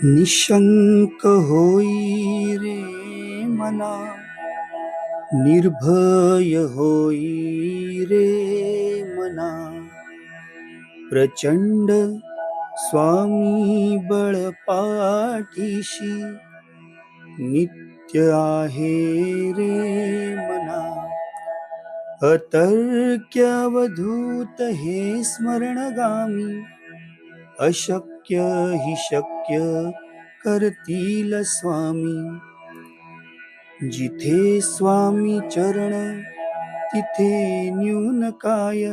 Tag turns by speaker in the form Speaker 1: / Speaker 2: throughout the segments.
Speaker 1: निशंक होई रे मना, निर्भय होई रे मना, प्रचंड स्वामी बळ पाठीशी नित्य आहे रे मना. अतर्क्य अवधूत हे स्मरणगामी, अशक्य हि शक्य करतील स्वामी. जिथे स्वामी चरण तिथे न्यून काय,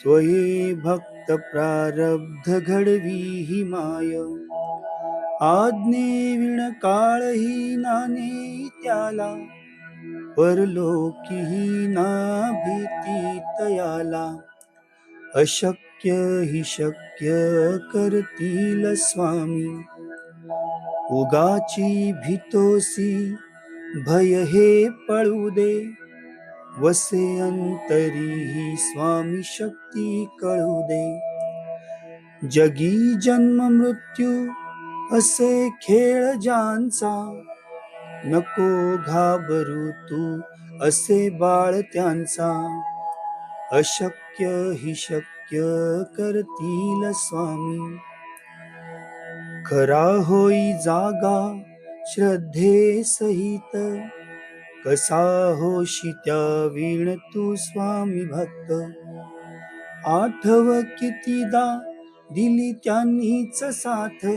Speaker 1: स्वये भक्त प्रारब्ध घडवी ही माय. आज्ञेविण काळही नाने त्याला, परलोकीही ना भीती तयाला. अशक्य हि शक्य करतील स्वामी. उगाची भीतोसी भय हे पळू दे, वसे अंतरी ही स्वामी शक्ती कळू दे. जगी जन्म मृत्यू असे खेळ ज्यांचा, नको घाबरू तू असे बाळ त्यांचा. अशक्य हि शक्य करतील स्वामी. खरा होई जागा श्रद्धे सहित, कसा होशी त्या वीण तू स्वामी भक्त. आठव कितीदा दिली त्यांनीच साथ,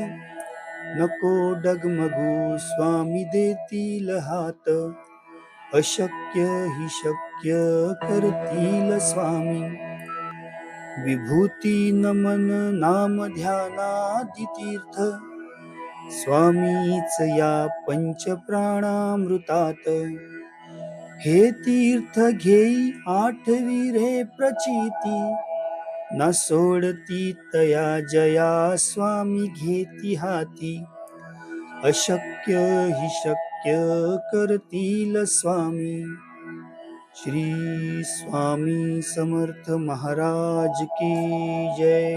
Speaker 1: नको डगमगू स्वामी देतील हात. अशक्य हि शक्य करतील स्वामी. विभूती नमन नाम ध्यानादि तीर्थ, स्वामीच या पंच प्राणामृतात. हे तीर्थ घेई आठवी रे प्रचिती, न सोडती तया जया स्वामी घेती हाती. अशक्य हि शक्य करतील स्वामी. श्री स्वामी समर्थ महाराज की जय.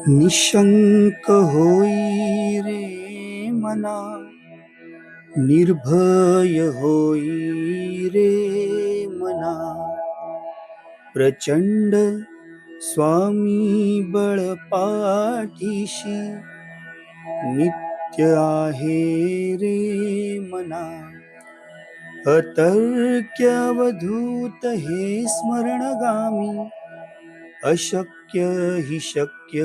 Speaker 1: निशंक होई रे मना, निर्भय होई रे मना, प्रचंड स्वामी बळ पाठीशी नित्य आहे रे मना. अतर्क्य अवधूत हे स्मरणगामी, अशक्य हि शक्य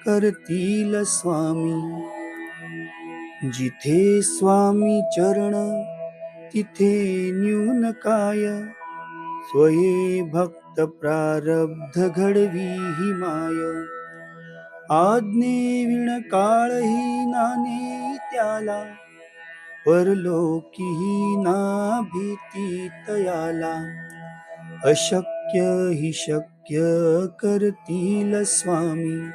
Speaker 1: करतील स्वामी. जिथे स्वामी चरण तिथे न्यून काय, स्वये भक्त प्रारब्ध घडवी ही माय. आज्ञेविण काळही नाने त्याला, परलोकीही ना भीती तयाला. अशक्य हि शक्य करतील स्वामी.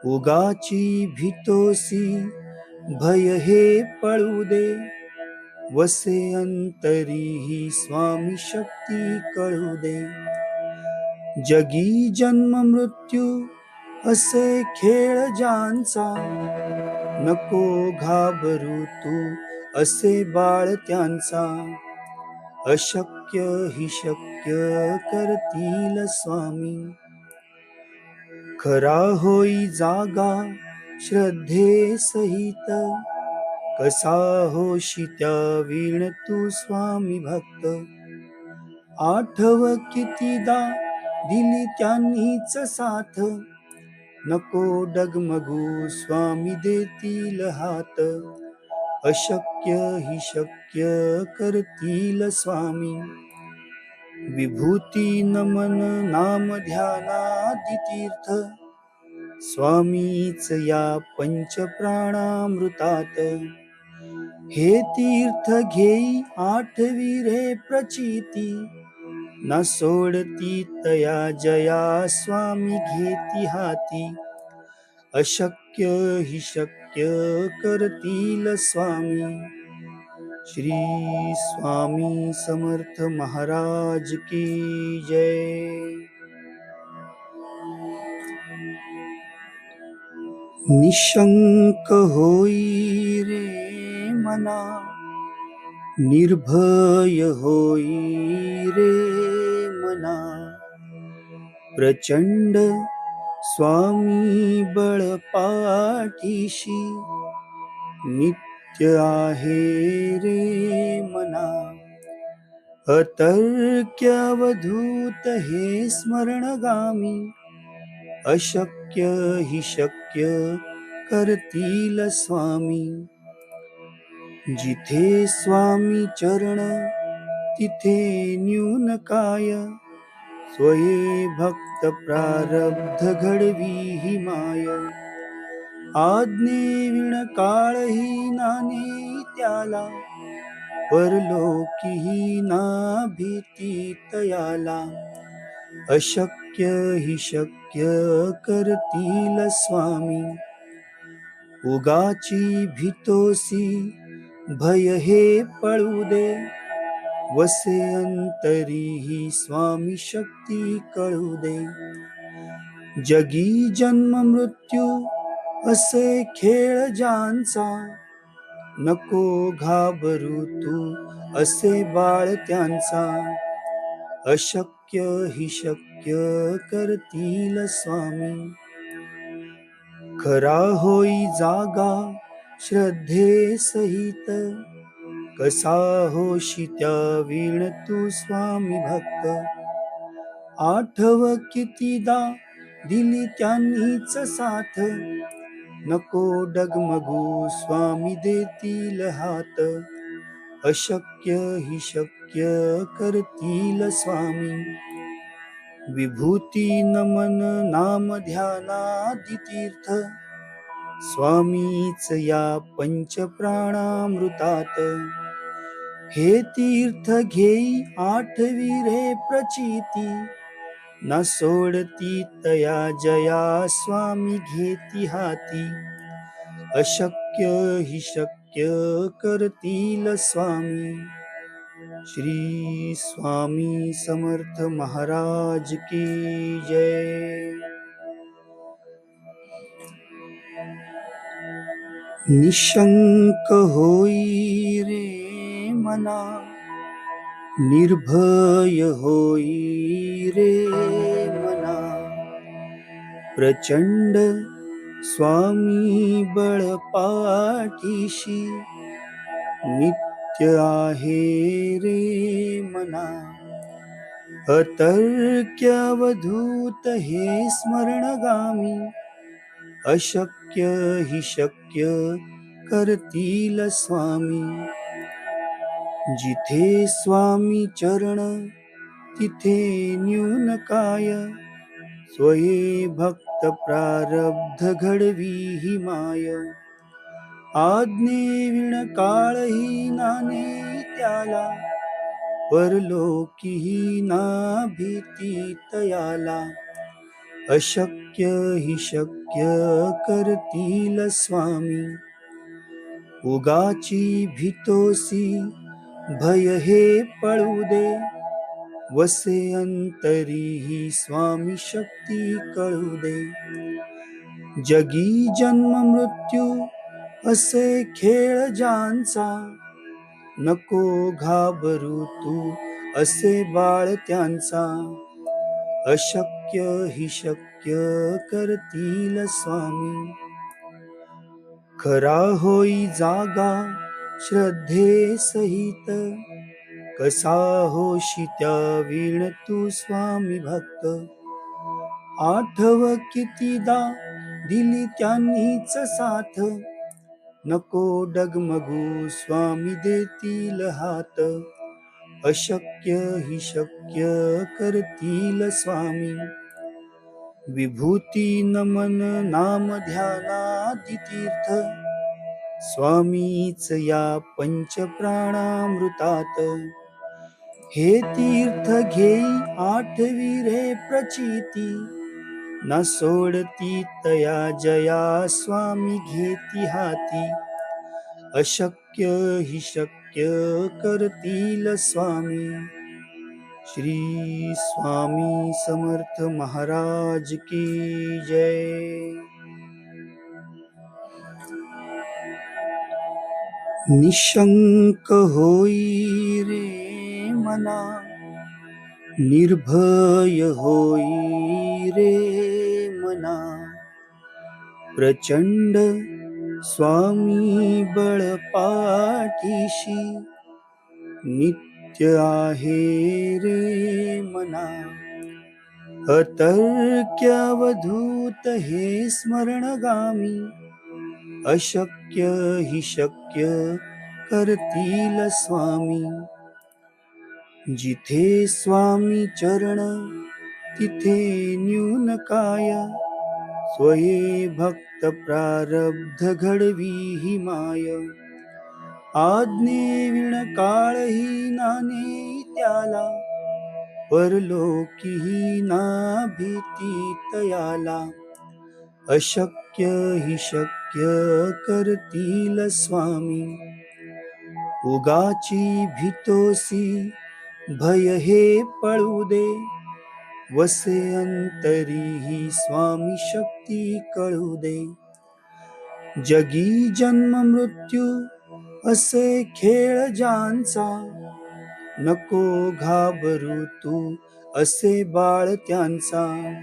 Speaker 1: उगाची भीतोसी भय हे पळू दे, वसे अंतरी ही स्वामी शक्ती कळू दे. जगी जन्म मृत्यू असे खेळ ज्यांचा, नको घाबरू तू असे बाळ त्यांचा. अशक्य हि शक्य करतील स्वामी. खरा होई जागा श्रद्धे सहित, कसा होशी त्या वीण तू स्वामी भक्त. आठव कितीदा दिली त्यांनीच साथ, नको डगमगू स्वामी देतील हात. अशक्य हि शक्य करतील स्वामी. विभूती नमन नाम ध्यानादि तीर्थ, स्वामीच या पंच प्राणामृतात. हे तीर्थ घेई आठवी रे प्रचिती, न सोडती तया जया स्वामी घेती हाती. अशक्य हि शक्य करतील स्वामी. श्री स्वामी समर्थ महाराज की जय. निशंक होई रे मना, निर्भय होई रे मना, प्रचंड स्वामी बळ पाठीशी नित्य आहे रे मना. अतर्क्य अवधूत हे स्मरणगामी, अशक्य हि शक्य करतील स्वामी. जिथे स्वामी चरण तिथे न्यून काय, स्वये भक्त प्रारब्ध घडवी ही माय. आज्ञेविण काळही नाने त्याला, परलोकीही ना भीती तयाला. अशक्य हि शक्य करतील स्वामी. उगाची भीतोसी भय हे पळू दे, वसे अंतरी ही स्वामी शक्ती कळू दे. जगी जन्म मृत्यू असे खेळ ज्यांचा, नको घाबरू तू असे बाळ त्यांचा. अशक्य हि शक्य करतील स्वामी. खरा होई जागा श्रद्धे सहित, कसा होशी त्या वीण तू स्वामी भक्त. आठव कितीदा दिली त्यांनीच साथ, नको डगमगू स्वामी देतील हात. अशक्य हि शक्य करतील स्वामी. विभूती नमन नाम ध्यानादि तीर्थ, स्वामीच या पंच प्राणामृतात. हे तीर्थ घेई आठवी रे प्रचिती, न सोडती तया जया स्वामी घेती हाती. अशक्य हि शक्य करतील स्वामी. श्री स्वामी समर्थ महाराज की जय. निशंक होई रे मना, निर्भय होई रे मना, प्रचंड स्वामी बळ पाठीशी नित्य आहे रे मना. अतर्क्य अवधूत हे स्मरणगामी, अशक्य हि शक्य करतील स्वामी. जिथे स्वामी चरण तिथे न्यून काय, स्वये भक्त प्रारब्ध घडवी ही माय. आज्ञेविण काळही नाने त्याला, परलोकीही ना भीती तयाला. अशक्य हि शक्य करतील स्वामी. उगाची भीतोसी भय हे पळू दे, वसे अंतरी ही स्वामी शक्ती कळू दे. जगी जन्म मृत्यू असे खेळ ज्यांचा, नको घाबरू तू असे बाळ त्यांचा. अशक्य हि शक्य करतील स्वामी. खरा होई जागा श्रद्धे सहित, कसा होशी त्या वीण तू स्वामी भक्त. आठव कितीदा दिली त्यांनीच साथ, नको डगमगू स्वामी देतील हात. अशक्य हि शक्य करतील स्वामी. विभूती नमन नाम ध्यानादि तीर्थ, स्वामीच या पंच प्राणामृतात. हे तीर्थ घेई आठवी रे प्रचिती, न सोडती तया जया स्वामी घेती हाती. अशक्य हि शक्य शक्य करतील स्वामी. श्री स्वामी समर्थ महाराज की जय. निशंक होई रे मना, निर्भय होई रे मना. प्रचंड स्वामी बळ पाठीशी, नित्य आहे रे मना. अतर्क्य अवधूत हे स्मरणगामी, अशक्य हि शक्य करतील स्वामी. जिथे स्वामी चरण तिथे न्यून काय, स्वये भक्त प्रारब्ध घडवी ही माय. आज्ञेविण काळही नाने त्याला, परलोकीही ना भीती तयाला. अशक्य हि शक्य करतील स्वामी. उगाची भीतोसी भय हे पळू दे, वसे अंतरी ही स्वामी शक्ती कळू दे. जगी जन्म मृत्यू असे खेळ ज्यांचा, नको घाबरू तू असे बाळ त्यांचा.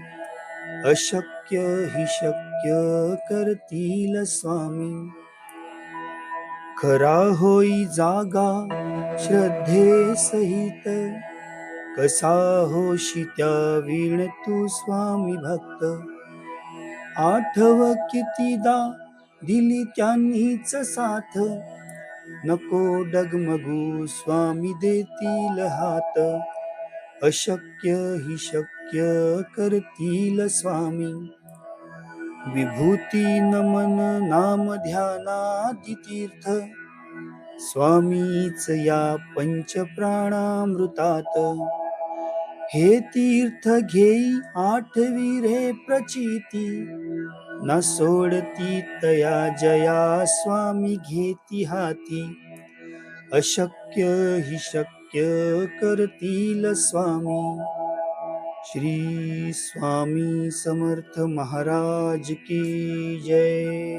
Speaker 1: अशक्य हि शक्य करतील स्वामी. खरा होई जागा श्रद्धे सहित, कसा होशी त्या वीण तू स्वामी भक्त. आठव कितीदा दिली त्यांनीच साथ, नको डगमगू स्वामी देतील हात. अशक्य हि शक्य करतील स्वामी. विभूती नमन नाम ध्यानादि तीर्थ, स्वामीच या पंच प्राणामृतात. हे तीर्थ घेई आठवी रे प्रचिती, न सोडती तया जया स्वामी घेती हाती. अशक्य हि शक्य करतील स्वामी. श्री स्वामी समर्थ महाराज की जय.